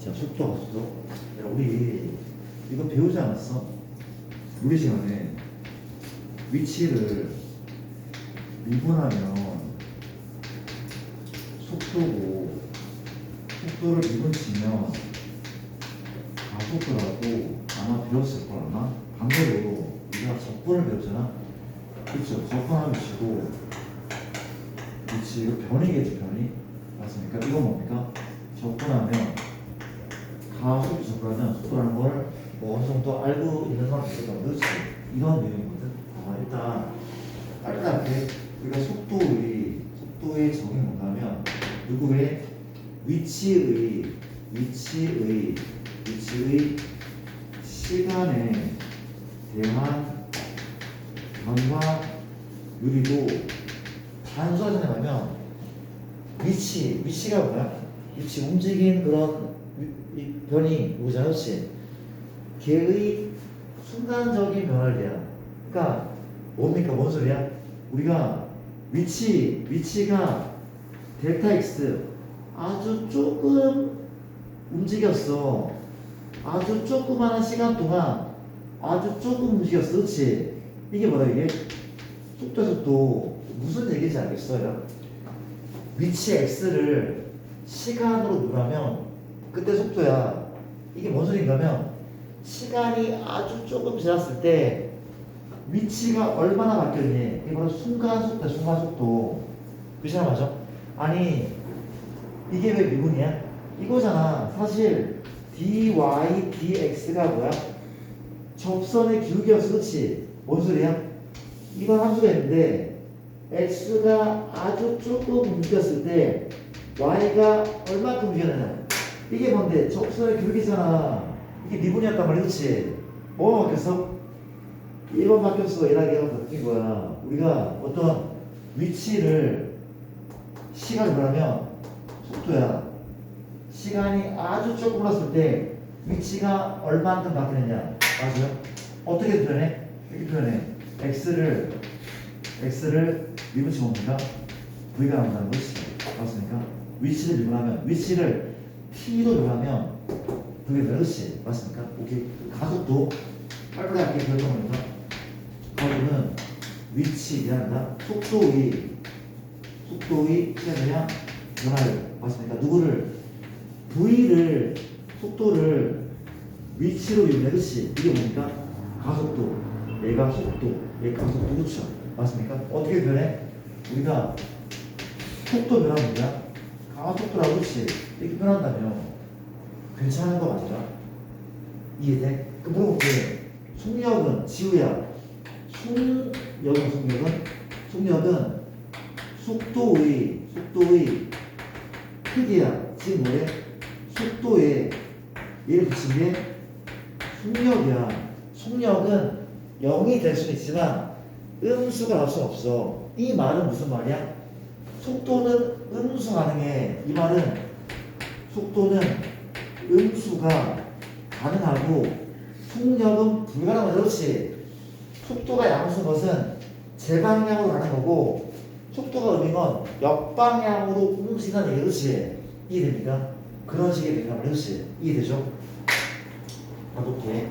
자, 속도, 속도. 야, 우리 이거 배우지 않았어? 우리 시간에 위치를 미분하면 속도고, 속도를 미분치면 가속도라고 아마 배웠을 걸 아마? 반대로 우리가 적분을 배웠잖아? 그쵸? 적분하면 치고 위치, 이거 변이겠지, 변이? 맞습니까? 이거 뭡니까? 적분하면 가속도 적분하면 속도라는 걸 뭐 어느 정도 알고 있는 사람 있을까? 그렇지? 이런 내용이거든. 일단 이렇게 우리가 속도의 적이 뭔가 하면 누구의 위치의 시간에 대한 변화율이고 단순하게 하면 위치가 뭐야? 위치 움직인 그런 변이 누구잖아, 그렇지? 걔의 순간적인 변화율이야. 그러니까 뭡니까? 뭔 소리야? 우리가 위치가 델타 x 아주 조금 움직였어. 아주 조그마한 시간 동안 아주 조금 움직였어. 그렇지? 이게 뭐야 이게? 속도 무슨 얘기인지 알겠어요? 위치 x를 시간으로 누르면 그때 속도야. 이게 뭔 소리인가면 시간이 아주 조금 지났을 때 위치가 얼마나 바뀌었니? 이게 바로 순간속도, 순간속도. 그치, 맞아? 아니, 이게 왜 미분이야? 이거잖아. 사실 dy, dx가 뭐야? 접선의 기울기였어, 그렇지? 뭔 소리야? 이런 함수가 있는데 x가 아주 조금 움직였을 때 y가 얼마큼 움직였느냐? 이게 뭔데? 접선의 기울기잖아. 이게 미분이었단 말이야, 그렇지? 뭐가 바뀌었어? 1번 바뀌었어. 1하기가 바뀐 거야. 우리가 어떤 위치를 시간을 보라면 속도야. 시간이 아주 조금 흘렀을 때 위치가 얼마만큼 바뀌느냐. 맞아요? 어떻게 표현해? 이렇게 표현해. x를 미분치 뭡니까? v가 나온다는 것이 맞습니까? 위치를 미분하면 위치를 t로 미분하면 그게 몇이 맞습니까? 오케이. 가속도 빨리빨리 할게 결정합니다. 가속도는 위치 미안하다. 속도의 시간이냐 변화율 맞습니까? 누구를 v를 속도를 위치로 미분해. 그렇지? 이게 뭡니까? 가속도. 얘가 속도, 얘 가속도. 그렇죠? 맞습니까? 어떻게 변해? 우리가 속도 변하는 거야? 가속도라고. 그렇지? 이렇게 변한다며 괜찮은 거 맞아? 이해돼? 그 물어볼게. 속력은 지우야. 속력은 속도의 크기야. 지금 뭐래? 속도에 얘를 붙인 게 속력이야. 속력은 0이 될 수는 있지만 음수가 나올 수는 없어. 이 말은 무슨 말이야? 속도는 음수 가능해. 이 말은 속도는 음수가 가능하고 속력은 불가능하다. 그렇지? 속도가 양수인 것은 제방향으로 가는 거고 속도가 음인 건 역방향으로 움직이는 얘기. 그렇지? 이해됩니까? 그런 식의 얘기가 그렇지? 이해되죠? 가볍게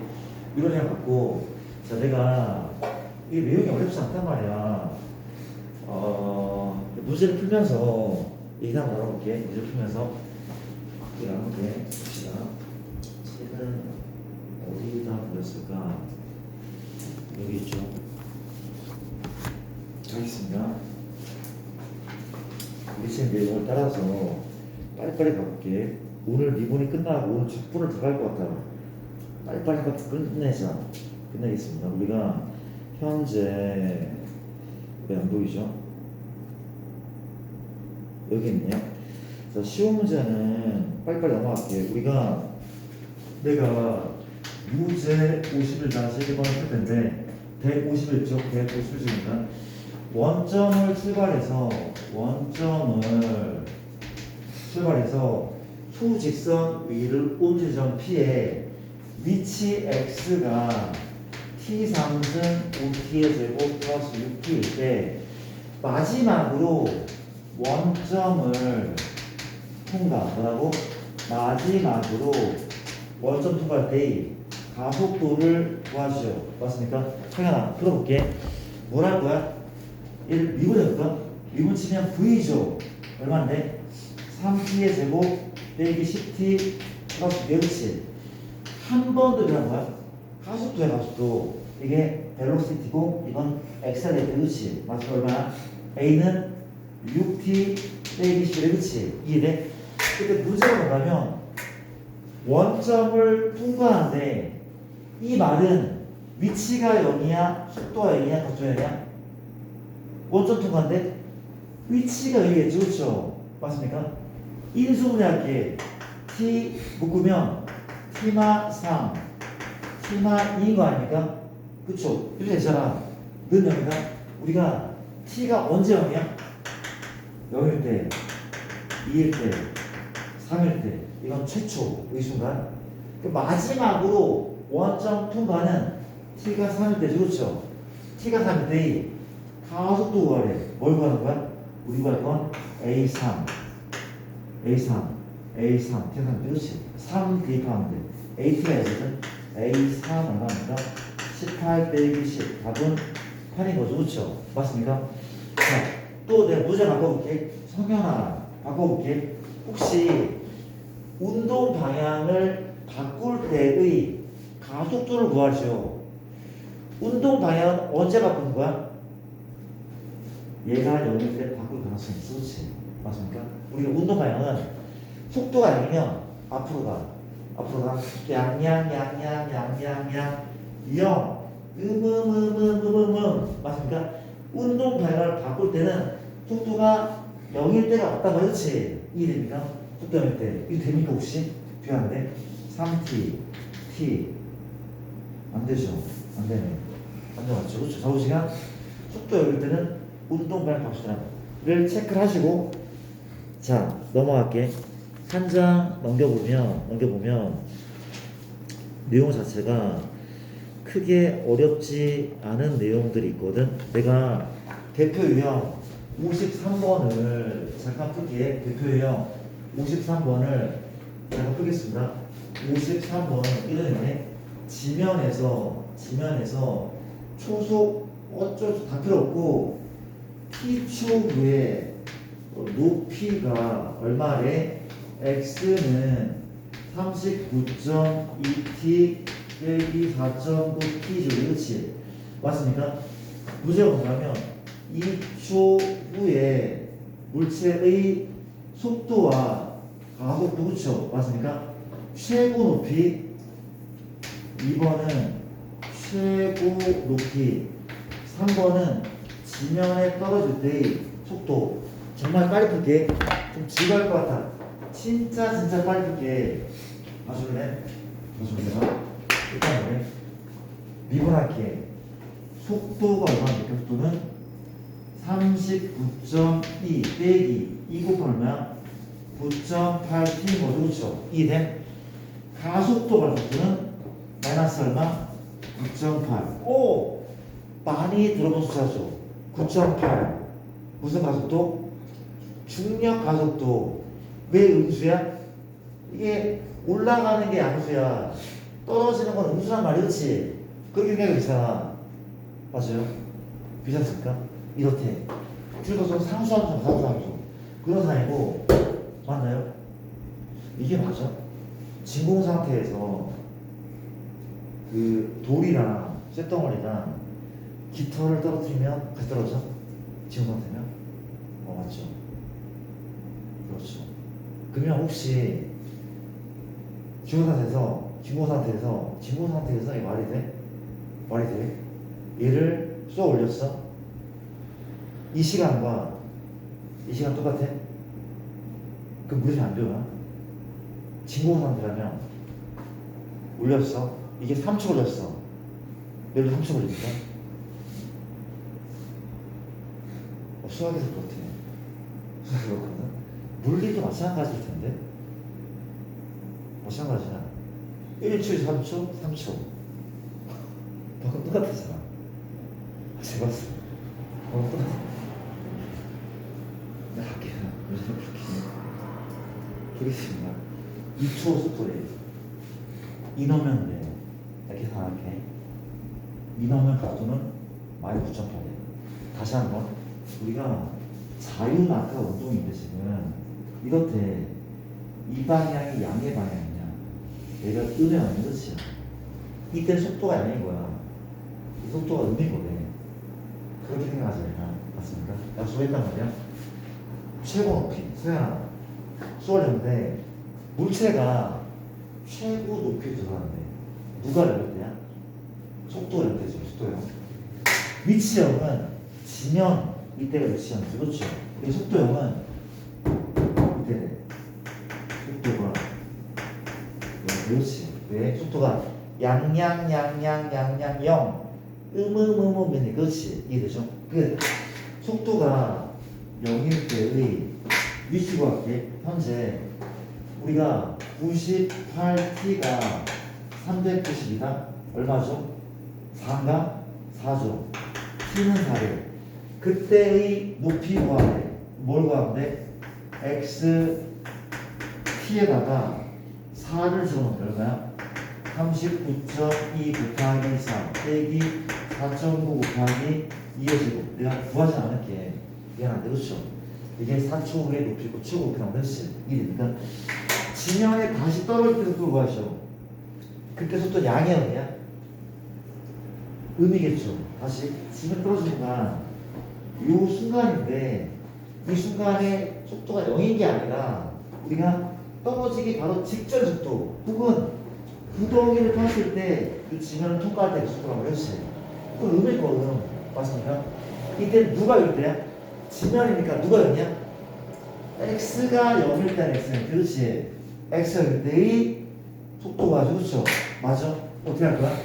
이런 애 갖고 자 내가 이 내용이 어렵지 않단 말이야. 문제를 풀면서 얘기 한번 알아볼게. 문제를 풀면서 이렇게 봅시다. 책은 어디다 보냈을까? 여기 있죠. 알겠습니다. 우리 책 내용을 따라서 빨리빨리 가볼게. 오늘 미분이 끝나고 오늘 적분을 들어갈 것 같아. 빨리빨리 끝내자. 끝내겠습니다. 우리가 현재 왜 안 보이죠? 여기 있네요. 자, 쉬운 문제는 빨리빨리 넘어갈게요. 내가 유제 50을 다시 1번을 풀 텐데 151쪽 151쪽입니다. 원점을 출발해서 수직선 위를 움직이는 점 P에 위치 X가 T3승 5T의 제곱 플러스 6T일 때 마지막으로 원점을 통과. 뭐라고? 마지막으로 원점 통과할 때의 가속도를 구하시오. 맞습니까? 청현아, 풀어볼게. 뭘 할 거야? 얘를 미분해볼까? 미분 치면 V죠. 얼마인데? 3t의 제곱 빼기 10t 플러스 그렇지. 한 번 더 들어간 거야. 가속도야, 가속도. 이게 벨로시티고 이건 엑셀레이터, 그렇지. 맞습니까? 얼마나? A는 6t 빼기 11, 그렇지. 이해돼? 근데 문제가 뭐냐면 원점을 통과하는데 이 말은 위치가 0이야? 속도가 0이야? 각도가 0이야? 원점 통과인데 위치가 0이겠죠? 그렇죠? 맞습니까? 인수분해할게. t 묶으면 t마 3, t마 2인 거 아닙니까? 그쵸? 이렇게 되잖아. 는 0이다? 우리가 t가 언제 0이야? 0일 때, 2일 때, 3일 때. 이건 최초의 순간. 그 마지막으로 원점 통과는 t가 3일 때죠. 그렇죠? t가 3일 때 가속도 구하래. 뭘 구하는 거야? 우리 구할 건 A3, A3, A3, T가 3, 그렇지? 3 대입하면 돼. AT가 있거든. A3 얼마입니까? 18 빼기 10. 답은 8인 거죠. 그렇죠? 맞습니까? 자, 또 내가 문제 바꿔볼게. 성현아, 바꿔볼게. 혹시 운동 방향을 바꿀 때의 가속도를 구하죠. 운동 방향은 언제 바꾸는 거야? 얘가 여기 때 바꿀 가능성이 있어. 그렇지? 맞습니까? 우리가 운동 방향은 속도가 아니면 앞으로 가. 앞으로 가. 양양 0. 맞습니까? 운동 방향을 바꿀 때는 속도가 0일 때가 왔다고 그렇지? 이해됩니까? 속도 0일 때. 이거 됩니까 혹시? 비하는데 3t, t 안 되죠? 안 되네. 안 되죠? 그렇죠? 좌우시간 속도 0일 때는 운동 방향 바꾸시라를 체크를 하시고, 자 넘어갈게. 한 장 넘겨보면 내용 자체가 크게 어렵지 않은 내용들이 있거든. 내가 대표 유형 53번을 잠깐 풀게. 대표 유형 53번을 잠깐 풀겠습니다. 53번은 이런 지면에서 초속 어쩔 수 다 필요 없고 t축의 높이가 얼마래? x는 39.2t 빼기 4.9t죠. 그렇지? 맞습니까? 문제가 뭐냐면 2초 후에 물체의 속도와 가속도, 그렇죠? 맞습니까? 최고 높이 2번은 최고 높이 3번은 지면에 떨어질 때의 속도. 정말 빨리 풀게. 좀 지루할 것 같아. 진짜 빨리 풀게. 봐줄래? 일단 그래. 미분할게. 속도가 얼마입니까? 속도는 39.2 빼기 2 곱하면 얼마야? 9.8t인 거죠. 그렇죠? 이해? 가속도가 속도는 마이너스 얼마? 9.8. 오! 많이 들어본 숫자죠. 9.8. 무슨 가속도? 중력 가속도. 왜 음수야? 이게 올라가는 게 양수야. 떨어지는 건 음수란 말이, 그렇지? 그렇게 생각이 있잖아. 맞아요? 비슷합니까? 이렇대. 줄여서 상수. 그런 사이고. 맞나요? 이게 맞아? 진공 상태에서 그 돌이랑 쇳덩어리랑 깃털을 떨어뜨리면 같이 떨어져? 진공 상태면? 맞죠? 그렇죠. 그러면 혹시 진공 상태에서 이게 말이 돼? 얘를 쏘아 올렸어? 이 시간 똑같아? 그럼 무슨 안 되나? 진공 상태라면 올렸어? 이게 3초 걸렸어. 얘도 3초 걸리니까? 수학에서 그렇대. 그렇거든. 물리도 마찬가지일 텐데. 마찬가지야. 1초, 3초. 방금 똑같았잖아. 제가 봤어. 똑같아. 내가 할게요. 요즘에 그렇게. 보겠습니다. 2초 속도래. 이너면 돼. 이렇게 생각해. 이너면 각도는 마이 9.8이야. 다시 한번. 우리가 자유낙하 운동인데 지금 이렇대. 이 방향이 양의 방향이냐. 얘가 음의 아닌 것이야. 이때 속도가 양인 거야. 이 속도가 음인 거래. 그렇게 생각하지 않나? 맞습니까? 약속했단 말이야. 최고 높이. 소연아. 쏘려는데 물체가 최고 높이에 들어가는데 누가 몇 대야? 속도가 몇 대죠? 속도요. 위치형은 지면 이때가 위치형이죠. 그렇죠? 이 속도형은 이때 속도가 그렇지. 왜? 속도가 양양 0 음음음음이네. 그렇지. 이해되죠? 그 속도가 0일 때의 위치과학계 현재 우리가 98t가 390이다. 얼마죠? 4인가? 4죠. t는 4래. 그때의 높이 구하래. 뭘 구하는데? x t에다가 4를 집어넣으면 얼마야? 39.2 곱하기 3 빼기 4.9 곱하기 2의 제곱. 내가 구하지 않을게. 이게 안 되겠죠? 이게 4초 후에 높이고 최고 높이 나오면 됐지. 이러니까 지면에 다시 떨어질 때 속도를 구하셔. 그때 속도는 양이야, 음이야? 음이겠죠. 다시 지면 떨어지니까 이 순간인데 이 순간에 속도가 0인 게 아니라 우리가 떨어지기 바로 직전 속도 혹은 구덩이를 탔을 때 그 지면을 통과할 때 그 속도가 뭐였지? 그건 음일 거 음. 맞습니까? 이때 누가 0대야? 지면이니까 누가 0이야? x가 0일 때는 x는 그렇지. x가 0일 때의 속도가 그렇죠? 맞아? 어떻게 할 거야?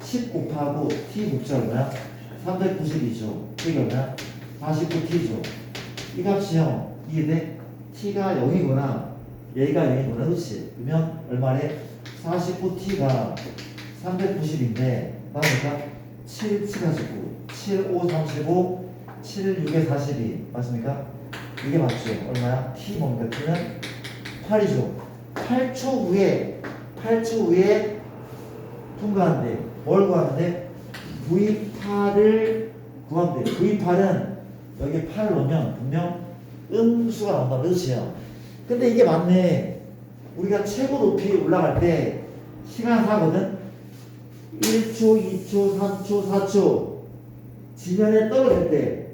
10 곱하고 t 곱자 얼마야? 392죠. 이게 얼마야? 49t죠. 이 값이 0. 이해돼? t가 0이구나. 얘가 0이구나. 그렇지? 그러면 얼마래? 49t가 390인데 맞습니까? 7, 7가 19, 7, 5, 35, 7, 6에 42 맞습니까? 이게 맞죠? 얼마야? t 뭡니까? t는 8이죠. 8초 후에 통과하는데 뭘 구하는데? V8을 구하면 돼. V8은 여기에 8을 넣으면 분명 음수가 나온다. 그렇지요? 근데 이게 맞네. 우리가 최고 높이 올라갈 때 시간 하거든? 1초, 2초, 3초, 4초. 지면에 떨어질 때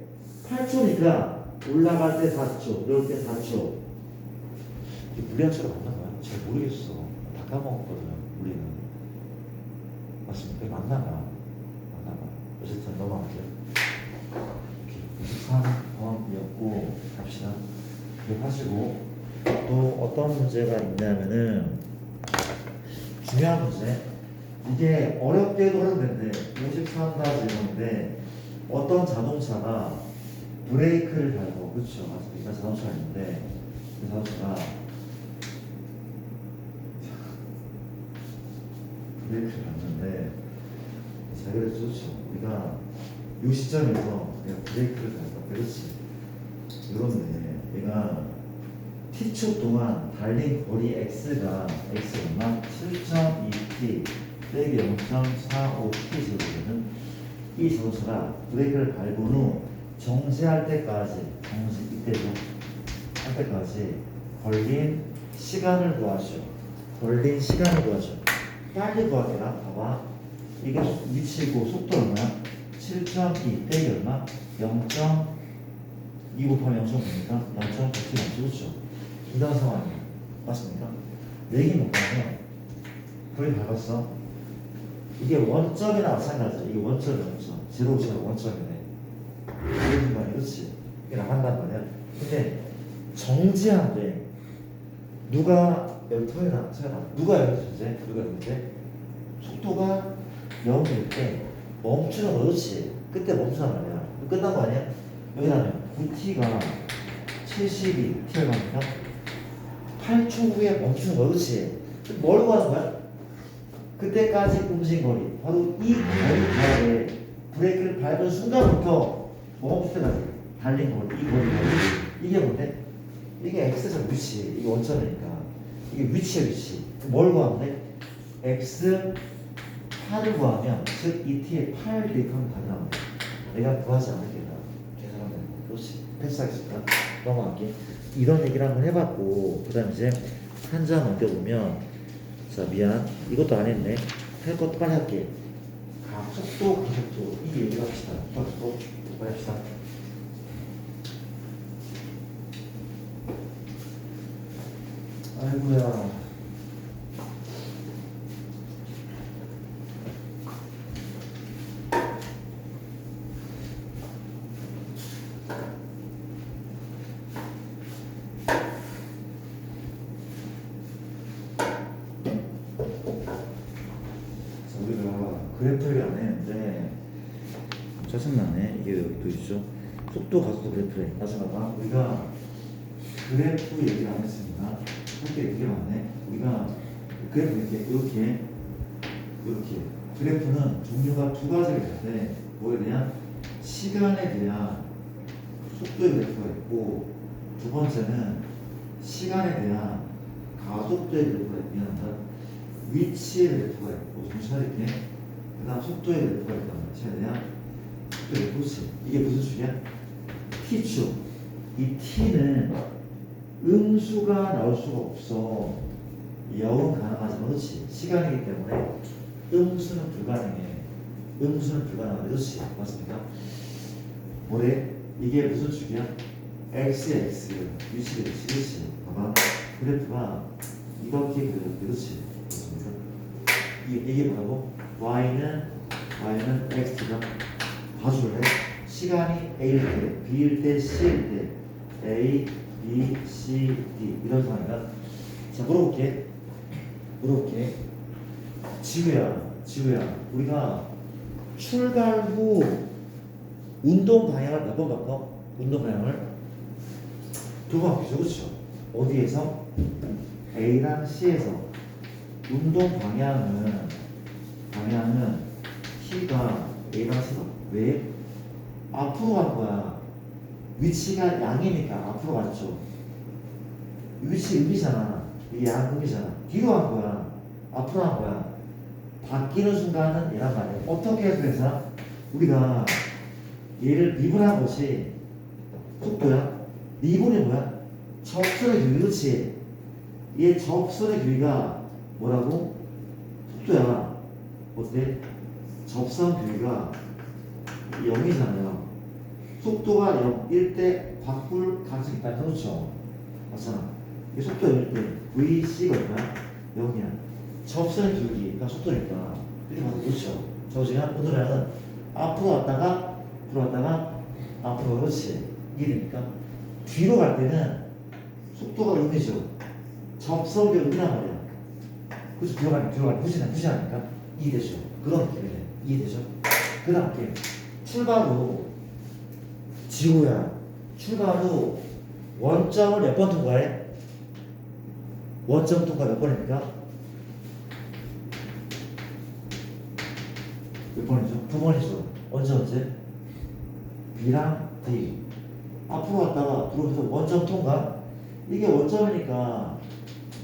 8초니까 올라갈 때 4초, 내려올 때 4초. 이게 물리학자가 맞나 봐요? 잘 모르겠어. 다 까먹었거든요, 우리는. 맞습니까? 맞나 봐. 어쨌든 넘어갈게요. 93번이었고 갑시다. 기억하시고 또 어떤 문제가 있냐면은 중요한 문제. 이게 어렵게도 하는데 53-1인데 어떤 자동차가 브레이크를 밟고 그렇죠. 맞습니다. 자동차가 있는데 그 자동차가 브레이크를 밟는데 자 그래서 좋죠. 우리가 이 시점에서 내가 브레이크를 밟다 그렇지. 이런데 얘가 t초 동안 달린 거리 x가 얼마? 7.2t 빼기 0.45t 제곱되는 이 자동차가 브레이크를 밟은 후 정지할 때까지 이때죠. 할 때까지 걸린 시간을 구하죠. 빨리 구하게라. 봐봐. 이게 위치고 속도 얼마야? 7.2 빼기 얼마? 0.2 곱하면 0.9니까 0.9t 그렇죠. 이런 상황이에요. 맞습니까? 내기 못하면 불이 밟았어. 이게 원점이나 마찬가지야. 이게 원점이야. 제로 원점이네. 이런 거 그렇지. 이게 나간단 말이야. 근데 정지한데 누가 여기 터이나 누가 여기 속도가 0일 때 멈추는 거 그렇지. 그때 멈추란 말이야. 끝난 거 아니야? 여기다면 9t가 72t 얼마입니까? 8초 후에 멈추는 거 그렇지. 뭘 구하는 거야? 그때까지 움직인 거리. 바로 이 거리 구하에 브레이크를 밟은 순간부터 멈출 때까지 달린 거리. 이 거리. 이게 뭔데? 이게 x에서 위치. 이게 원점이니까. 이게 위치야 위치. 뭘 구하면 돼? x 8을 구하면 즉 이 t의 8 대입하면 답이 나옵니다. 내가 구하지 않을게 나 계산하면 되는 거. 그렇지. 패스하겠습니다. 넘어갈게. 이런 얘기를 한번 해봤고 그 다음 이제 한 장 넘겨보면 자 미안 이것도 안 했네. 할 것도 빨리 할게. 가속도 가속도 이 얘기 합시다. 가속도 빨리 합시다. 아이고야. 우리가 그래프를 안 했는데 짜증나네. 이게 여기 또 있죠. 속도 가속도 그래프래. 다시 봐봐. 우리가 그래프 얘기를 안 했습니다. 할게 되게 많네. 우리가 그래프 이렇게 그래프는 종류가 두 가지가 있는데 뭐에 대한 시간에 대한 속도의 그래프가 있고 두 번째는 시간에 대한 가속도의 그래프가 있는 위치의 그래프가 있고 정신차릴게. 그 다음 속도의 그래프가 있단 말이야. 시간에 대한 속도의 그래프. 이게 무슨 축이야? t축. 이 t는 음수가 나올 수가 없어. 0은 가능하지만 그렇지. 시간이기 때문에 음수는 불가능해. 음수는 불가능하다. 그렇지. 맞습니까? 뭐래? 이게 무슨 축이야? x 위치 그렇지. 그렇지. 봐봐. 그래프가 이렇게 그려져. 그렇지. 맞습니까? 이게 뭐라고? y는 x가 봐줄래? 시간이 a일 때, b일 때, c일 때 a, b, c, d 이런 상황이다. 자 물어볼게. 지우야 우리가 출발 후 운동 방향을 몇 번 바꿔? 운동 방향을 두 번 바뀌죠. 그렇죠? 어디에서? A랑 C에서 운동 방향은 T가 A랑 C가 왜? 앞으로 간 거야. 위치가 양이니까 앞으로 갔죠. 위치 음이잖아. 이게 양음이잖아. 뒤로 간 거야. 앞으로 간 거야. 바뀌는 순간은 얘란 말이야. 어떻게 해서 우리가 얘를 미분한 것이 속도야. 미분이 뭐야? 접선의 길이. 그렇지. 얘 접선의 길이가 뭐라고? 속도야. 어때? 접선 길이가 0이잖아요. 속도가 0일 때 바꿀 가능성이 있다. 그렇죠? 맞잖아. 이 속도가 0일 때 VC가 얼마야? 0이야. 접선의 길이가 속도니까 이렇게 봐도 그렇죠. 저지가 오늘은 앞으로 왔다가 앞으로 그렇지. 이게 됩니까? 뒤로 갈 때는 속도가 음이죠. 접선이 음이란 말이야. 그래서 뒤로 가니까 무시하니까 이해되죠. 그런 느낌이래. 이해되죠? 그 다음 게 출발 후 지구야. 출발 후 원점을 몇 번 통과해? 원점 통과 몇 번입니까? 몇 번이죠? 두 번이죠. 언제? B랑 D. 앞으로 갔다가 들어오면서 원점 통과. 이게 원점이니까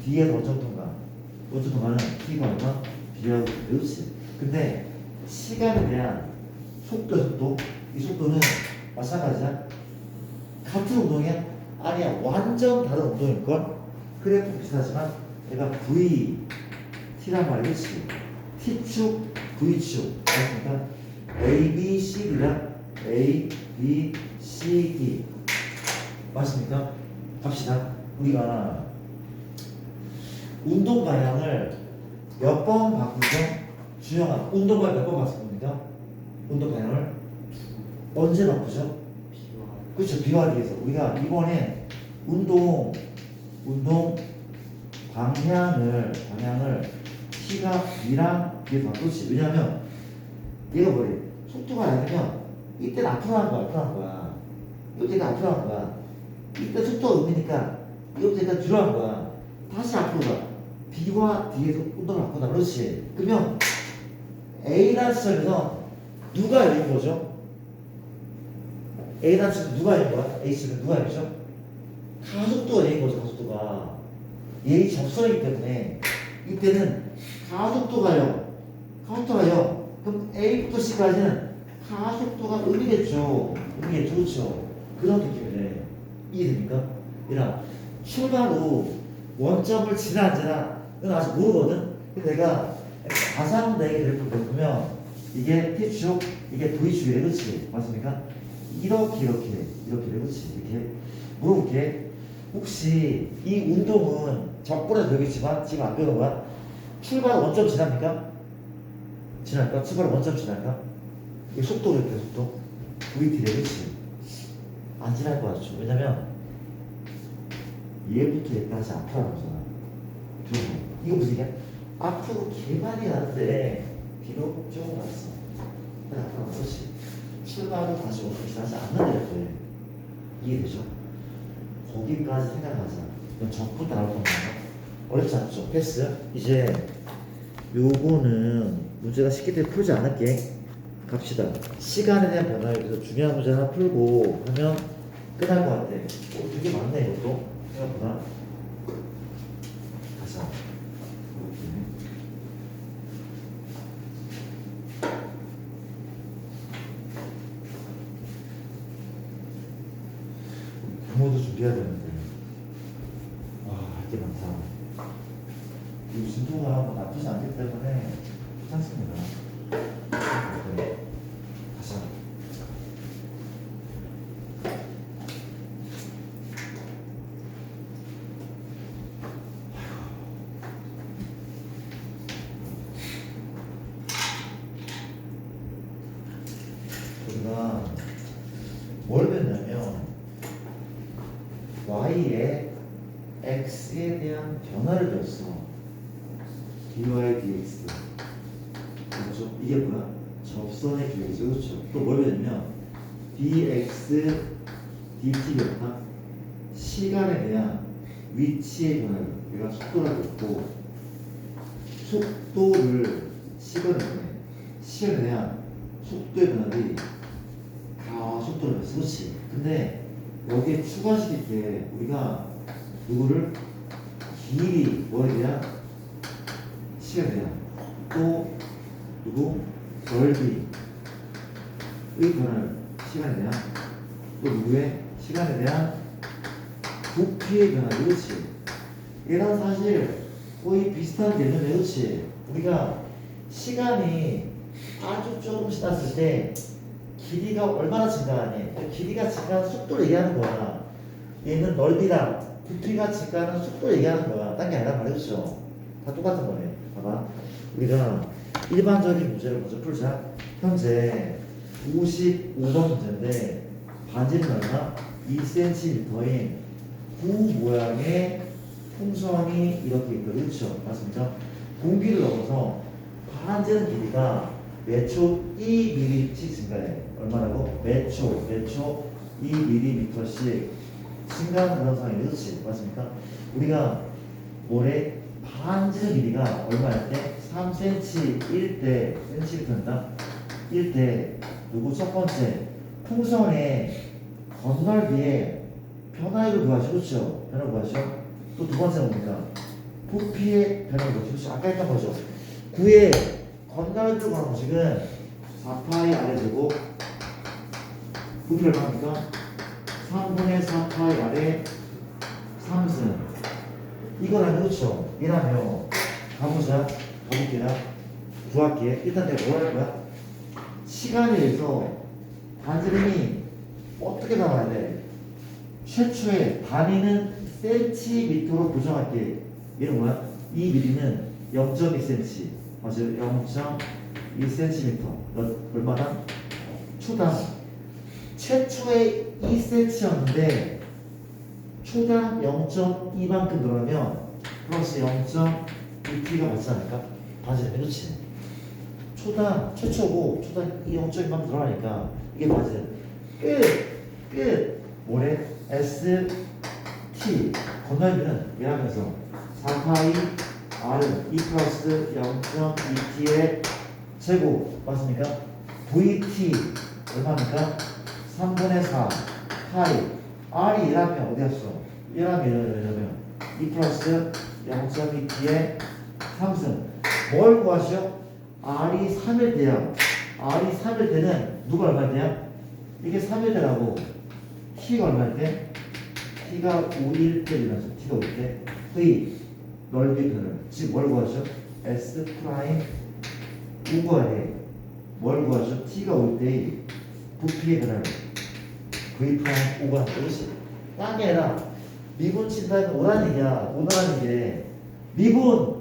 D에서 원점 통과. 원점 통과는 T가 얼마? B하고 그렇지. 근데 시간에 대한 속도. 이 속도는 마찬가지야. 같은 운동이야? 아니야. 완전 다른 운동일걸? 그래프 비슷하지만 내가 V, T란 말이지. T축, V축. 맞습니까? A, B, C, D랑 A, B, C, D. 맞습니까? 갑시다. 우리가 운동 방향을 몇 번 바꾸죠? 주영아, 운동 방향 몇 번 바꿉니까? 운동 방향을 언제 바꾸죠? 그렇죠. B와 D에서 우리가 이번에 운동 방향을 T가 B랑 D에서 바꾸지. 왜냐하면 얘가 뭐래? 속도가 약하면 이때는 앞으로 한 거야. 이때가 앞으로 한 거야. 이때 속도가 음이니까 이때가 뒤로 한 거야. 다시 앞으로 가. B와 D에서 운동을 바꾼다. 그렇지. 그러면 A라는 시점에서 누가 여긴 거죠? A라는 시점 누가 여긴 거야? A 시점에 누가 여기죠? 가속도가 여긴 거죠. 가속도가 얘의 접선이기 때문에 이때는 가속도가요. 그럼 A부터 C까지는 가속도가 음이겠죠. 그렇죠. 그런 느낌이래. 이해됩니까? 얘랑 출발 후 원점을 지나 안 지나 이건 아직 모르거든. 근데 내가 가상 내게 그래프를 보면 이게 T축, 이게 V축이래. 그렇지? 맞습니까? 이렇게 그렇지? 이렇게 물어볼게. 혹시 이 운동은 적분에서 되겠지만 지금 안 배우는 거야? 출발 원점 지납니까? 지날까? 출발 원점 지날까? 이게 속도를 배 속도. VT래. 그렇지? 안 지날 거 같죠? 왜냐면 얘부터 얘까지 앞으로 가잖아. 이거 무슨 얘기야? 앞으로 개많이 가는데 뒤로 조금 갔어. 그래 앞으로 갔었지. 출발도 다시 오고 다시 안 나갈 거예요. 이해되죠? 거기까지 생각하자. 이건 적분 나올 겁니다. 어렵지 않죠? 패스. 이제 요거는 문제가 쉽기 때문에 풀지 않을게. 갑시다. 시간에 대한 변화에 대해서 중요한 문제 하나 풀고 하면 끝날 것 같아. 되게 많네 이것도. 생각보다. 가자. 부모도 준비해야 되는데. 이게 많다. 이 진도가 나쁘지 않기 때문에 괜찮습니다. 네. 가자. 우리가 뭘 배웠냐면 y에 x에 대한 변화를 줬어. dy dx. 그렇죠? 이게 뭐야? 접선의 기억이죠. 그렇죠? 또 뭘 배웠냐면 dx dt 변화, 시간에 대한 위치의 변화를 내가 속도라고 했고, 속도를 시간에 대한 속도의 변화를 가속도를 했어. 그렇지? 근데 여기에 추가시킬 때 우리가 누구를 길이 뭐에 대한 시간에 대한 또 누구 넓이의 변화를 시간에 대한 또 누구의 시간에 대한 부피의 변화. 그렇지? 얘랑 사실 거의 비슷한 개념이에요. 그렇지? 우리가 시간이 아주 조금 지났을 때 길이가 얼마나 증가하니? 길이가 증가하는 속도를 얘기하는 거야. 얘는 넓이랑 부피가 증가하는 속도를 얘기하는 거야. 딴 게 아니란 말이죠. 다 똑같은 거네. 봐봐. 우리가 일반적인 문제를 먼저 풀자. 현재 55번 문제인데 반지는 얼마? 2cm인 구 모양의 풍선이 이렇게 있고, 그렇죠? 맞습니까? 공기를 넣어서 반지는 길이가 매초 2mm씩 증가해. 얼마라고? 매초 2mm씩 증가하는 그런 상황이. 그렇지? 맞습니까? 우리가 모래 반지의 길이가 얼마일 때? 3cm일 때, cm다. 1대 누구 첫 번째 풍선의 건널비의 변화율을 구하시오. 그렇죠? 변화 구하시오. 또 두 번째 뭡니까? 부피의 변화를 구하시오. 그렇죠? 아까 했던 거죠. 9의 건널비 구하는 방식은 4파이 아래 두고 부피를 얼마입니까? 3분의 4파이 아래 3승. 이거라면 그렇죠? 이라면 가볼게요. 구할게. 일단 내가 뭘 할 거야? 시간에 의해서 반지름이 어떻게 나와야 돼? 최초의 단위는 cm로 고정할게. 얘는 뭐야? 이 미리는 0.2cm. 맞아요? 0.2cm. 얼마나? 초당. 최초의 2cm였는데 초당 0.2만큼 늘어나면 플러스 0.2t가 맞지 않을까? 반지름 그렇지? 초당 최초고 초당 0.2만큼 늘어나니까 이게 반지름. 끝. 뭐래? S T 건널비는 이라면서 4파이 R은 2 플러스 0.2t의 제곱 맞습니까? VT 얼마입니까? 3분의 4 파이 R이 1하면 어디 갔어? 1하면 2 플러스 0.2t의 상승. 뭘 구하시오? R이 3일 때야. R이 3일 때는 누가 얼마일 때야? 이게 3일 때라고. T가 얼마일 때? T가 5일 때라서 T가 5일 때. 의 넓이편을. 즉 뭘 구하시오? S 프라임 우거에 뭘 구하시오? T가 올 때의 부피의 변화를 V 프라임 우거 이것이 딴 게 아니라 미분 친다면 오라는 얘기야. 오라는 게 미분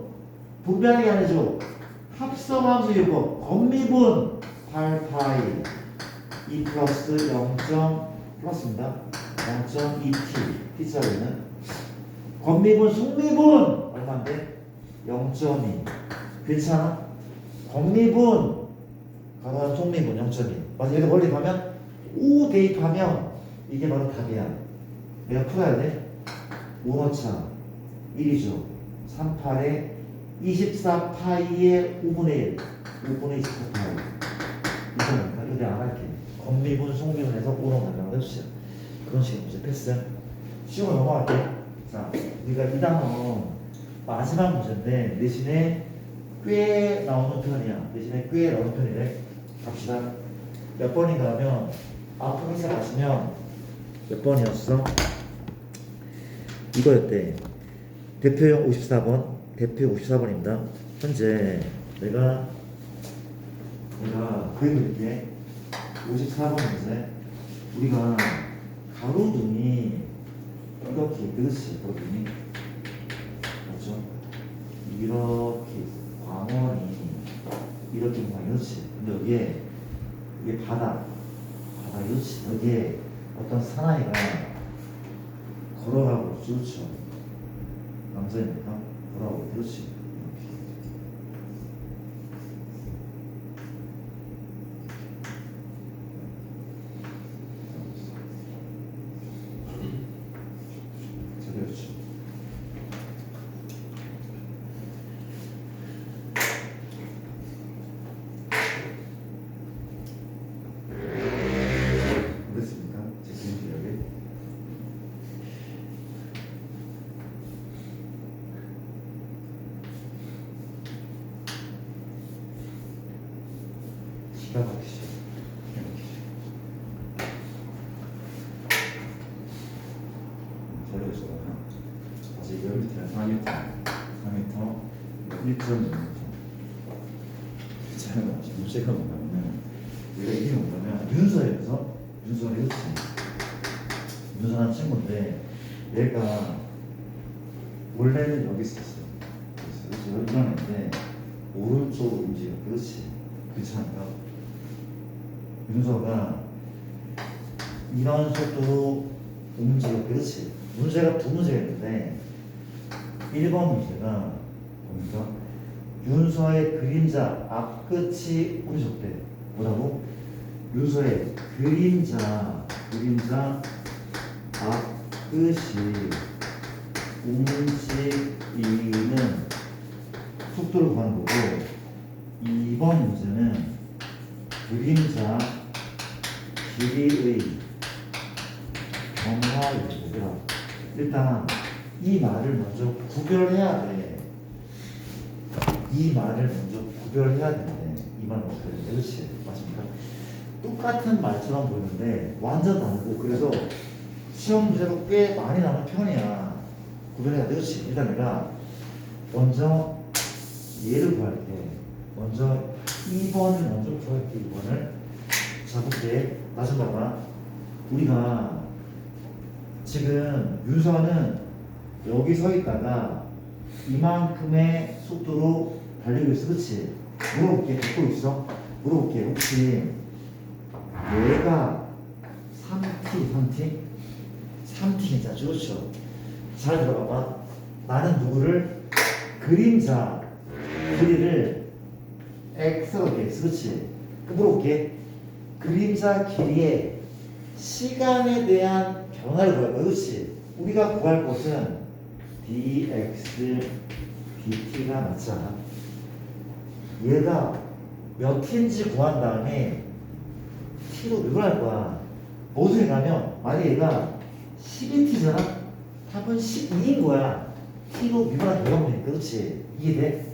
분배하는 게 아니죠. 합성함수 이거 건미분 8파이 2 플러스 0. 플러스입니다. 0.2t t자리는 건미분 속미분 얼마인데? 0.2 괜찮아? 건미분 가로한 속미분 0.2 맞아. 이렇게 멀리 가면 5 대입하면 이게 바로 답이야. 내가 풀어야 돼. 5원차 1이죠. 38에 24파이의 5분의 1 5분의 24파이 이상하니까 이거 내가 안 할게. 건미분 속미분에서 5로 만들어 해주세요. 그런 식의 문제 패스. 쉬운 거 넘어갈게. 자, 우리가 이 단어 마지막 문제인데 대신에 꽤 나오는 편이야. 대신에 꽤 나오는 편이래. 갑시다. 몇 번인가 하면 앞으로 시작하시면 몇 번이었어? 이거였대. 대표형 54번. 대표 54번입니다. 현재 내가 그려드릴게. 54번 문제. 우리가 가로등이 이렇게 그렇지. 가로등이 맞죠? 이렇게 광원이 이렇게 뭔가 이렇지. 근데 여기에 이게 바다 이렇지. 여기에 어떤 사나이가 걸어가고 그렇죠. 남자니까 걸어가고 그렇지. 그렇지. 됐습니까? 제 그림이 여기. 기가 막히죠. 저를 줘요. 아직 10m, 4m, 1.6m. 문제가 뭐냐면 우리가 이게 뭐냐면 윤서가 이렇지. 윤서라는 친구인데 얘가 원래는 여기 있었어. 그래서 이런 애인데 오른쪽으로 움직여. 그렇지. 괜찮은가? 윤서가 이런 속도로 움직여. 그렇지. 문제가 두 문제가 있는데 1번 문제가 뭡니까? 윤서의 그림자 앞끝이 움직였대. 뭐라고? 윤서의 그림자 앞끝이 움직이는 속도를 구하는 거고 2번 문제는 그림자 길이의 변화를 얘들아. 일단 이 말을 먼저 구별해야 돼. 이 말을 먼저 구별해야 되는데 이 말은 어떻게 되는데? 그렇지? 맞습니까? 똑같은 말처럼 보이는데 완전 다르고 그래서 시험 문제로 꽤 많이 나오는 편이야. 구별해야 돼. 그렇지? 일단 내가 먼저 얘를 구할게. 먼저 2번을 먼저 구할게. 2번을 자 볼게. 다시 봐봐. 우리가 지금 윤서는 여기 서 있다가 이만큼의 속도로 달리고 있어. 그렇지? 물어볼게. 듣고 있어? 물어볼게. 혹시 얘가 3t 진짜 그렇죠? 잘 들어봐봐. 나는 누구를 그림자 길이를 x로 겠어. 그렇지? 물어볼게. 그림자 길이의 시간에 대한 변화를 구할 거야. 그렇지? 우리가 구할 것은 dx dt가 맞잖아. 얘가 몇 t인지 구한 다음에 t로 늘어날 거야. 무슨 얘기냐면 만약에 얘가 12t잖아? 답은 12인 거야. t로 미분한 결과물이니까 그렇지. 이해돼?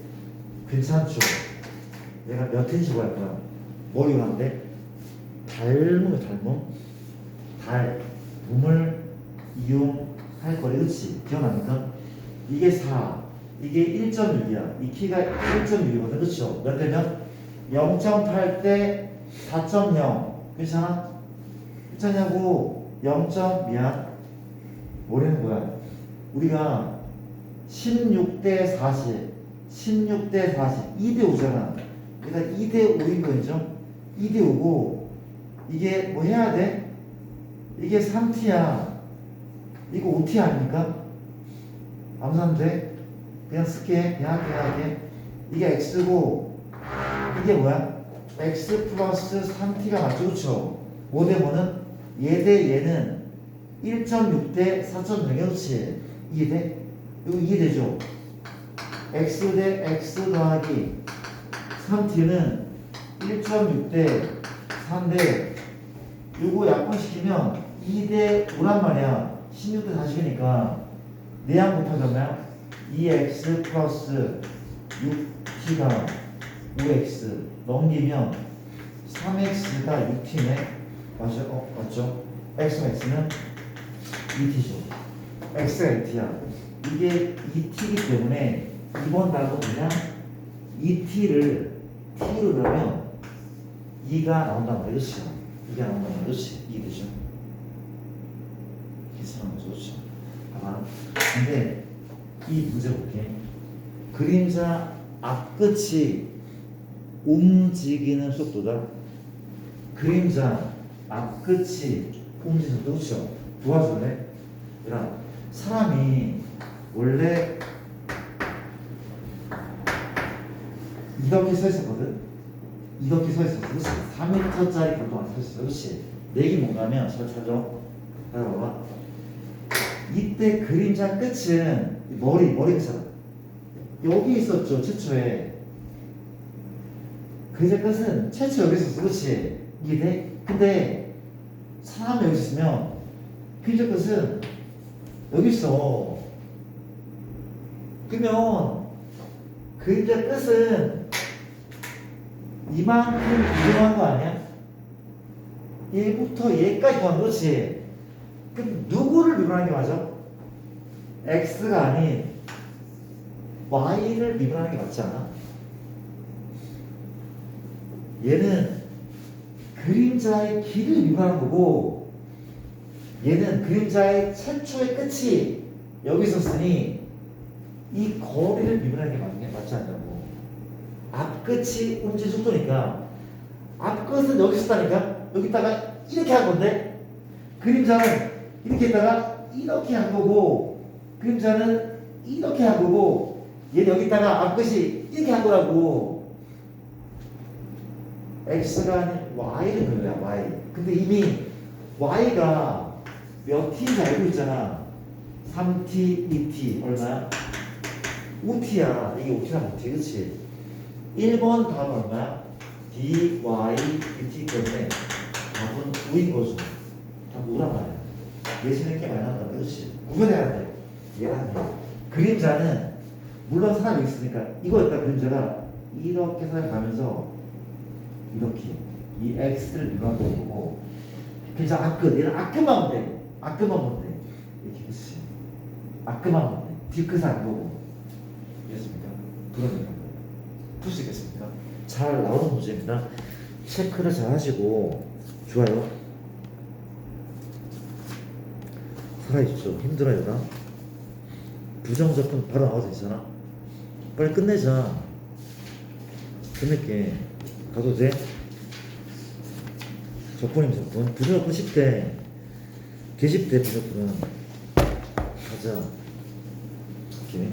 괜찮죠? 내가 몇 인 식으로 할 거야? 뭘 이용하는데? 닮음을 닮음을 이용할 거래. 그렇지? 기억납니까? 이게 4 이게 1.6이야. 이 키가 1.6이거든. 그렇죠? 몇 대면? 0.8 대 4.0 괜찮아? 괜찮냐고. 0. 미안 뭐라는 거야? 우리가 16대 40 16대 40 2대 5잖아. 그러니까 2대 5인 거죠. 2대 5고 이게 뭐 해야 돼? 이게 3t야. 이거 5t 아닙니까? 암산돼? 그냥 쓸게. 그냥 할게. 이게 x고 이게 뭐야? x 플러스 3t가 맞죠? 그렇죠? 뭐 대 뭐는? 얘 대 얘는 1.6 대 4.0 그렇지? 이해돼? 이거 이해되죠? x 대 x 더하기 3t는 1.6 대 3대 요거 약분시키면 2대 5란 말이야. 16대 40이니까 내양 곱하기 얼마야? 2x 플러스 6t가 5x 넘기면 3x가 6t네. 맞죠? 맞죠? x가 x는 2t죠. x가 2t야. 이게 2t이기 때문에 이번 답은 그냥 2t를 t로 넣으면 2가 나온단 말이야. 그렇지? 2가 나온단 말이야. 그렇지? 2 되죠? 계산하는 거죠. 그렇죠? 아마 근데 이 문제 볼게. 그림자 앞끝이 움직이는 속도다. 그림자 앞끝이 움직이는 속도. 그렇죠? 도와줄래? 얘들아, 사람이 원래 이렇게 서 있었거든? 이렇게 서 있었어. 그렇지? 4m짜리 격도가 서 있었어. 그렇지? 내기 뭔가면 잘 찾아. 봐봐. 이때 그림자 끝은 머리 끝이잖아. 여기 있었죠, 최초에. 그림자 끝은 최초 여기 있었어. 그렇지? 이해돼? 근데 사람이 여기 있으면 그림자 끝은 여기 있어. 그러면 그림자 끝은 이만큼 이동한 거 아니야? 얘부터 얘까지 도한 거지. 그럼 누구를 미분하는 게 맞아? x가 아닌 y를 미분하는 게 맞지 않아? 얘는 그림자의 길을 미분하는 거고 얘는 그림자의 최초의 끝이 여기 있었으니 이 거리를 미분하는 게 맞지 않냐고. 앞끝이 움직이는 속도니까 앞끝은 여기 있었다니까. 여기다가 이렇게 한 건데 그림자는 이렇게 했다가 이렇게 한 거고 그림자는 이렇게 한 거고 얘는 여기다가 앞끝이 이렇게 한 거라고. x가 아닌 y를 그린 거야. y. 근데 이미 y가 몇 t인지 알고 있잖아. 3t, 2t 얼마야? 5t야. 이게 5t랑 5t 그치? 1번 답은 얼마야? dy, dt 때문에 답은 9인 거죠. 답 5란 말이야. 예시는 꽤 많이 나온다. 그렇지? 구분해야 돼. 얘랑 얘. 그림자는 물론 사람이 있으니까 이거였다. 그림자가 이렇게 살아가면서 이렇게 이 x를 미분하는 거고 그래서 앞끝 얘는 앞끝만 보면 돼. 앞끝만 보면 돼. 이렇게 그치? 앞끝만 보면 돼. 뒤끝은 안 보고. 이해했습니까? 그러니까 풀 수 있겠습니까? 잘 나오는 문제입니다. 체크를 잘 하시고 좋아요. 살아있죠. 힘들어요. 나 부정적분 바로 나와도 되잖아. 빨리 끝내자. 끝낼게. 가도 돼? 적분이면 적분. 부정적분 10대 계집대 부정적분은 가자. 오케이.